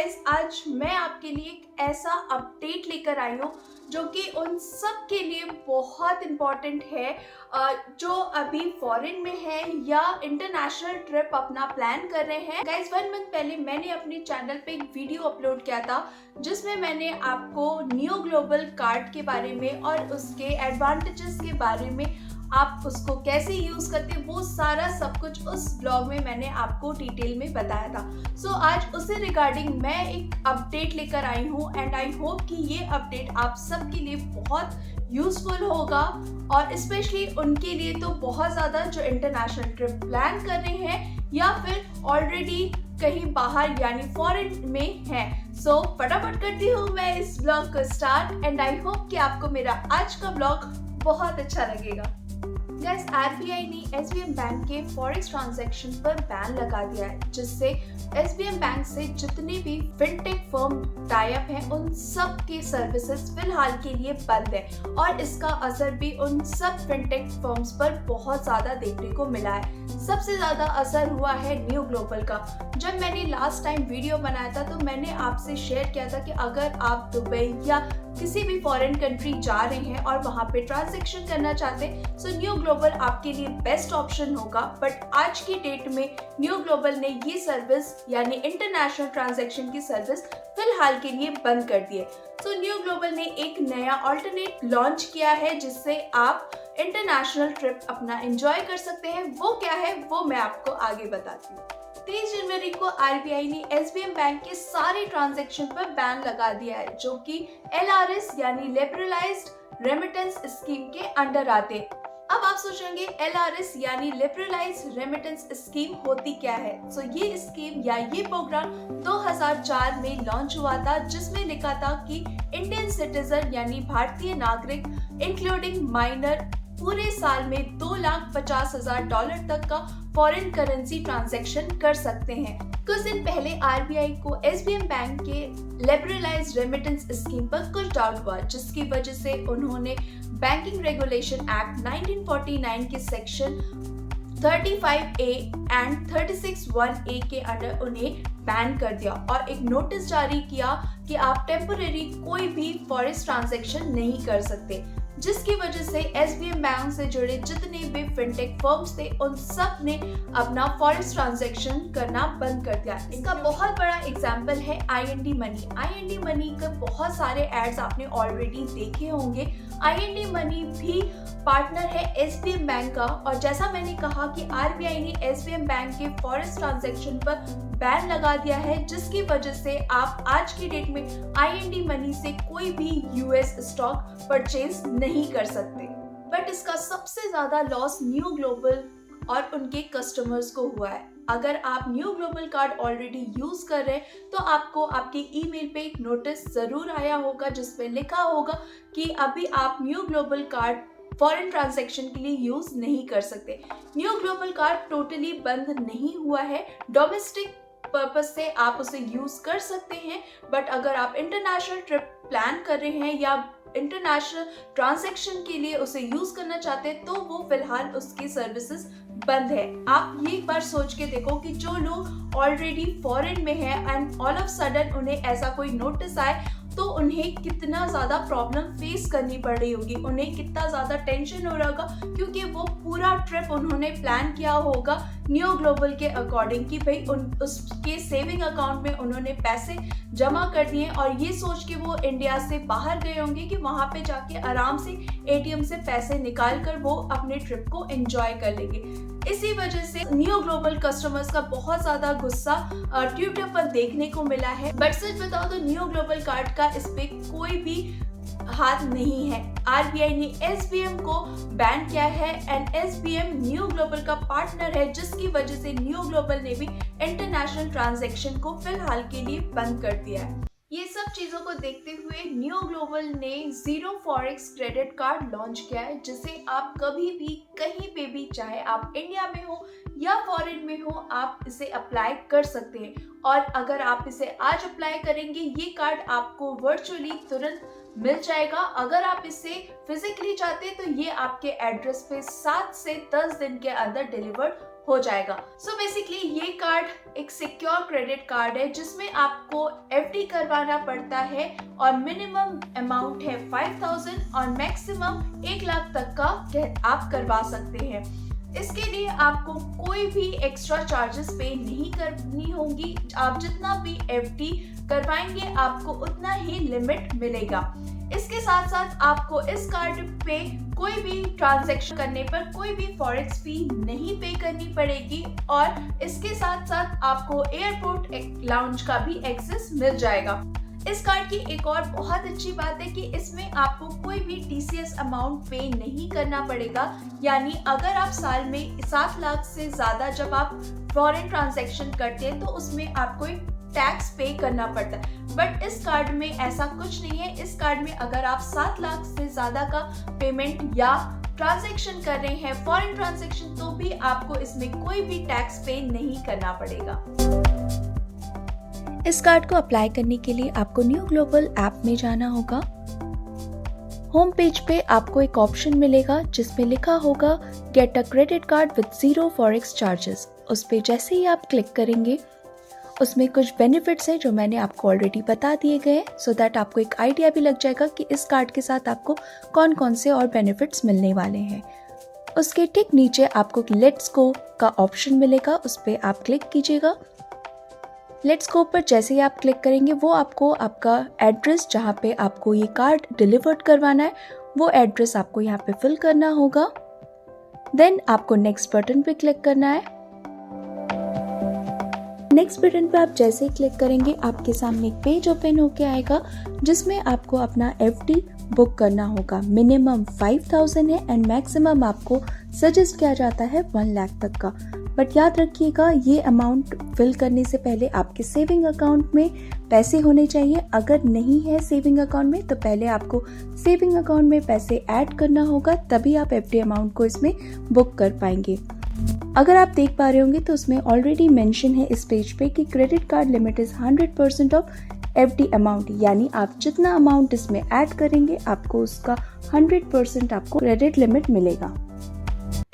Guys, आज मैं आपके लिए एक ऐसा अपडेट लेकर आई हूँ जो कि उन सब के लिए बहुत इम्पॉर्टेंट है जो अभी फॉरेन में है या इंटरनेशनल ट्रिप अपना प्लान कर रहे हैं। गाइस, 1 मंथ पहले मैंने अपने चैनल पे एक वीडियो अपलोड किया था जिसमें मैंने आपको न्यू ग्लोबल कार्ड के बारे में और उसके एडवांटेजेस के बारे में, आप उसको कैसे यूज करते हैं, वो सारा सब कुछ उस ब्लॉग में मैंने आपको डिटेल में बताया था। सो आज उसे रिगार्डिंग मैं एक अपडेट लेकर आई हूँ एंड आई होप कि ये अपडेट आप सबके लिए बहुत यूजफुल होगा और स्पेशली उनके लिए तो बहुत ज़्यादा जो इंटरनेशनल ट्रिप प्लान कर रहे हैं या फिर ऑलरेडी कहीं बाहर यानी फॉरेन में हैं। सो फटाफट करती हूँ मैं इस ब्लॉग को स्टार्ट एंड आई होप कि आपको मेरा आज का ब्लॉग बहुत अच्छा लगेगा। गाइस, आरबीआई ने एसबीएम बैंक के फॉरेक्स ट्रांजैक्शन पर बैन लगा दिया है, जिससे एसबीएम बैंक से जितने भी फिनटेक फर्म टाई अप हैं उन सब के सर्विसेज फिलहाल के लिए बंद है और इसका असर भी उन सब फिनटेक फर्म्स पर बहुत ज़्यादा देखने को मिला है। सबसे ज़्यादा असर हुआ है न्यू ग्लोबल का। जब मैंने लास्ट टाइम वीडियो बनाया था तो मैंने आपसे शेयर किया था कि अगर आप दुबई या किसी भी फॉरेन कंट्री जा रहे हैं और वहाँ पे ट्रांजैक्शन करना चाहते हैं सो न्यू ग्लोबल आपके लिए बेस्ट ऑप्शन होगा। बट आज की डेट में न्यू ग्लोबल ने ये सर्विस यानी इंटरनेशनल ट्रांजैक्शन की सर्विस फिलहाल के लिए बंद कर दी है। सो न्यू ग्लोबल ने एक नया ऑल्टरनेट लॉन्च किया है जिससे आप इंटरनेशनल ट्रिप अपना एंजॉय कर सकते हैं। वो क्या है वो मैं आपको आगे बताती हूँ। 23 जनवरी को आरबीआई ने एसबीएम बैंक के सारे ट्रांजैक्शन पर बैन लगा दिया है जो कि एलआरएस यानी लिबरलाइज्ड रेमिटेंस स्कीम के अंडर आते हैं। अब आप सोचेंगे एलआरएस यानी लिबरलाइज्ड रेमिटेंस स्कीम होती क्या है। सो ये स्कीम या ये प्रोग्राम 2004 में लॉन्च हुआ था जिसमें लिखा था कि इंडियन सिटीजन यानी भारतीय नागरिक इंक्लूडिंग माइनर पूरे साल में $2,50,000 तक का फॉरेन करेंसी ट्रांजैक्शन कर सकते हैं। कुछ दिन पहले आरबीआई को एसबीएम बैंक के लिबरलाइज्ड रेमिटेंस स्कीम पर कुछ डाउट हुआ जिसकी वजह से उन्होंने बैंकिंग रेगुलेशन एक्ट 1949 के सेक्शन 35A एंड 36(1)A के अंडर उन्हें बैन कर दिया और एक नोटिस जारी किया कि आप टेम्परेरी कोई भी फॉरेक्स ट्रांजैक्शन नहीं कर सकते, जिसकी वजह से एसबीएम बैंक से जुड़े जितने भी फिनटेक फर्म्स थे उन सब ने अपना फॉरेक्स ट्रांजैक्शन करना बंद कर दिया। इसका बहुत बड़ा एग्जांपल है आईएनडी मनी। आईएनडी मनी के बहुत सारे एड्स आपने ऑलरेडी देखे होंगे। आईएनडी मनी भी पार्टनर है एसबीएम बैंक का और जैसा मैंने कहा कि आरबीआई ने एसबीएम बैंक के फॉरेक्स ट्रांजैक्शन पर बैन लगा दिया है जिसकी वजह से आप आज की डेट में आईएनडी मनी से कोई भी यूएस स्टॉक परचेज नहीं कर सकते। बट इसका सबसे ज्यादा लॉस न्यू ग्लोबल और उनके कस्टमर्स को हुआ है। अगर आप new global card already use कर रहे हैं तो आपको आपके ईमेल पे एक नोटिस जरूर आया होगा जिसपे लिखा होगा कि अभी आप new global card foreign transaction के लिए यूज नहीं कर सकते। न्यू ग्लोबल कार्ड टोटली बंद नहीं हुआ है, डोमेस्टिक पर्पस से आप उसे यूज कर सकते हैं। बट अगर आप इंटरनेशनल ट्रिप प्लान कर रहे हैं या इंटरनेशनल ट्रांजैक्शन के लिए उसे यूज करना चाहते हैं तो वो फिलहाल उसकी सर्विसेज बंद है। आप ये एक बार सोच के देखो कि जो लोग ऑलरेडी फॉरेन में हैं एंड ऑल ऑफ सडन उन्हें ऐसा कोई नोटिस आए तो उन्हें कितना ज़्यादा प्रॉब्लम फेस करनी पड़ रही होगी, उन्हें कितना ज़्यादा टेंशन हो रहा होगा क्योंकि वो पूरा ट्रिप उन्होंने प्लान किया होगा न्यू ग्लोबल के अकॉर्डिंग कि भाई उसके सेविंग अकाउंट में उन्होंने पैसे जमा कर दिए और ये सोच के वो इंडिया से बाहर गए होंगे कि वहाँ पे जाके आराम से एटीएम से पैसे निकाल कर वो अपने ट्रिप को एंजॉय कर लेंगे। इसी वजह से न्यू ग्लोबल कस्टमर्स का बहुत ज्यादा गुस्सा ट्विटर पर देखने को मिला है। बट सच बताओ तो न्यू ग्लोबल कार्ड का इस पे कोई भी हाथ नहीं है। आरबीआई ने एसबीएम को बैन किया है एंड एसबीएम न्यू ग्लोबल का पार्टनर है जिसकी वजह से न्यू ग्लोबल ने भी इंटरनेशनल ट्रांजैक्शन को फिलहाल के लिए बंद कर दिया है। ये सब चीज़ों को देखते हुए न्यू ग्लोबल ने zero forex credit card launch किया है जिसे आप कभी भी कहीं पे भी, चाहे आप इंडिया में हो या फॉरेन में हो, आप इसे अप्लाई कर सकते हैं। और अगर आप इसे आज अप्लाई करेंगे, ये कार्ड आपको वर्चुअली तुरंत मिल जाएगा। अगर आप इसे फिजिकली चाहते हैं तो ये आपके एड्रेस पे 7 से 10 दिन के अंदर डिलीवर्ड हो जाएगा। सो बेसिकली ये कार्ड एक सिक्योर क्रेडिट कार्ड है जिसमें आपको एफडी करवाना पड़ता है और मिनिमम अमाउंट है 5000 और मैक्सिमम 1 लाख तक का आप करवा सकते हैं। इसके लिए आपको कोई भी एक्स्ट्रा चार्जेस पे नहीं करनी होंगी। आप जितना भी एफडी करवाएंगे आपको उतना ही लिमिट मिलेगा। इसके साथ साथ आपको इस कार्ड पे कोई भी ट्रांजैक्शन करने पर कोई भी फॉरेक्स फी नहीं पे करनी पड़ेगी और इसके साथ साथ आपको एयरपोर्ट लाउंज का भी एक्सेस मिल जाएगा। इस कार्ड की एक और बहुत अच्छी बात है कि इसमें आपको कोई भी टीसीएस अमाउंट पे नहीं करना पड़ेगा। यानी अगर आप साल में 7 लाख से ज्यादा जब आप फॉरेन ट्रांजैक्शन करते हैं तो उसमें आपको एक टैक्स पे करना पड़ता है, बट इस कार्ड में ऐसा कुछ नहीं है। इस कार्ड में अगर आप 7 लाख से ज्यादा का पेमेंट या ट्रांजैक्शन कर रहे हैं फॉरेन ट्रांजैक्शन, तो भी आपको इसमें कोई भी टैक्स पे नहीं करना पड़ेगा। इस कार्ड को अप्लाई करने के लिए आपको न्यू ग्लोबल ऐप में जाना होगा। होम पेज पे आपको एक ऑप्शन मिलेगा जिसमें लिखा होगा get a credit card with 0 forex charges. उस पे जैसे ही आप क्लिक करेंगे उसमें कुछ बेनिफिट्स हैं जो मैंने आपको ऑलरेडी बता दिए गए, सो दैट आपको एक आइडिया भी लग जाएगा कि इस कार्ड के साथ आपको कौन कौन से और बेनिफिट्स मिलने वाले हैं। उसके ठीक नीचे आपको लेट्स गो का ऑप्शन मिलेगा, उस पर आप क्लिक कीजिएगा। लेट्स गो पर जैसे ही आप क्लिक करेंगे वो आपको आपका एड्रेस जहाँ पे आपको ये कार्ड डिलीवर्ड करवाना है वो एड्रेस आपको यहाँ पे फिल करना होगा। देन आपको नेक्स्ट बटन पे क्लिक करना है। नेक्स्ट बटन पे आप जैसे ही क्लिक करेंगे आपके सामने एक पेज ओपन होके आएगा जिसमें आपको अपना एफडी बुक करना होगा। मिनिमम 5000 है एंड मैक्सिमम आपको सजेस्ट किया जाता है 1 लाख तक का। बट याद रखिएगा ये अमाउंट फिल करने से पहले आपके सेविंग अकाउंट में पैसे होने चाहिए। अगर नहीं है सेविंग अकाउंट में तो पहले आपको सेविंग अकाउंट में पैसे ऐड करना होगा, तभी आप एफडी अमाउंट को इसमें बुक कर पाएंगे। अगर आप देख पा रहे होंगे तो उसमें ऑलरेडी मेंशन है इस पेज पे कि credit card limit is 100% of FD amount, यानी आप जितना अमाउंट इसमें ऐड करेंगे आपको उसका 100% आपको क्रेडिट लिमिट मिलेगा।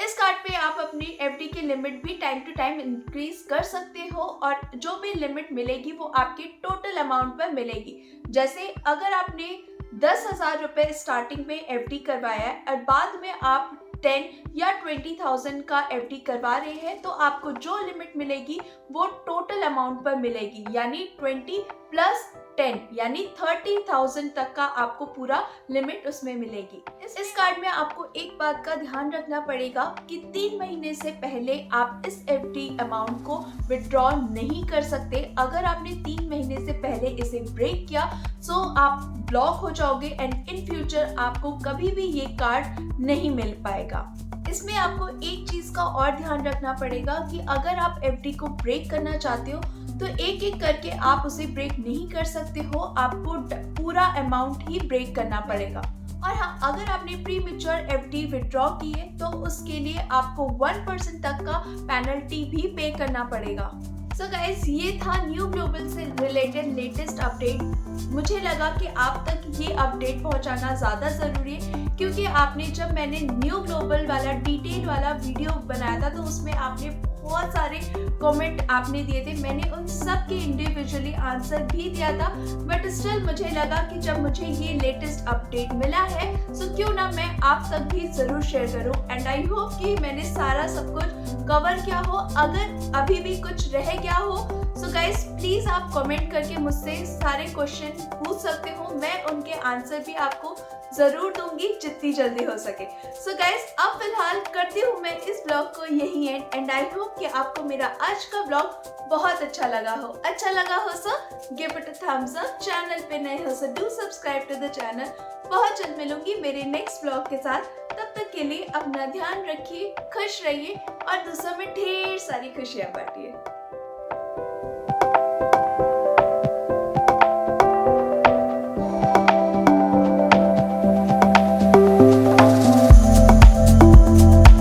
इस कार्ड पे आप अपनी एफडी की लिमिट भी टाइम टू टाइम इंक्रीज कर सकते हो और जो भी लिमिट मिलेगी वो आपके टोटल अमाउंट पर मिलेगी। जैसे अगर आपने 10,000 रुपए स्टार्टिंग में एफडी करवाया है और बाद में आप 10 या 20,000 का एफडी करवा रहे हैं तो आपको जो लिमिट मिलेगी वो टोटल अमाउंट पर मिलेगी, यानी 20 प्लस 10 यानी 30,000 तक का आपको पूरा लिमिट उसमें मिलेगी। इस कार्ड में आपको एक बात का ध्यान रखना पड़ेगा कि 3 महीने से पहले आप इस एफडी अमाउंट को विड्रॉ नहीं कर सकते। अगर आपने 3 महीने से पहले इसे ब्रेक किया तो आप ब्लॉक हो जाओगे एंड इन फ्यूचर आपको कभी भी ये कार्ड नहीं मिल पाएगा। इसमें आपको एक चीज का और ध्यान रखना पड़ेगा कि अगर आप एफडी को ब्रेक करना चाहते हो तो एक एक करके आप उसे ब्रेक नहीं कर सकते हो, आपको पूरा अमाउंट ही ब्रेक करना पड़ेगा। और हाँ, अगर आपने प्री मैच्योर एफडी विड्रॉ की है तो उसके लिए आपको 1% तक का पेनल्टी भी पे करना पड़ेगा। सो गाइस, ये था न्यू ग्लोबल से रिलेटेड लेटेस्ट अपडेट। मुझे लगा कि आप तक ये अपडेट पहुंचाना ज़्यादा ज़रूरी है क्योंकि आपने जब मैंने न्यू ग्लोबल वाला डिटेल वाला वीडियो बनाया था तो उसमें आपने बहुत सारे कमेंट आपने दिए थे। मैंने उन सब के इंडिविजुअली आंसर भी दिया था, बट स्टिल मुझे लगा कि जब मुझे ये लेटेस्ट अपडेट मिला है तो क्यों ना मैं आप तक भी ज़रूर शेयर करूं। एंड आई होप कि मैंने सारा सब कुछ कवर किया हो। अगर अभी भी कुछ रह गया हो सो गाइस प्लीज़ आप कमेंट करके मुझसे सारे क्वेश्चन पूछ सकते हो, मैं उनके आंसर भी आपको जरूर दूंगी जितनी जल्दी हो सके। सो गाइस, अब फिलहाल करती हूँ मैं इस ब्लॉग को यही एंड आई होप कि आपको मेरा आज का ब्लॉग बहुत अच्छा लगा हो। अच्छा लगा हो so give it a thumbs up. Channel पे नए हो so do subscribe to the channel. बहुत जल्द मिलूंगी मेरे नेक्स्ट ब्लॉग के साथ। तब तक के लिए अपना ध्यान रखिए, खुश रहिए और दूसरों में ढेर सारी खुशियां बांटिए।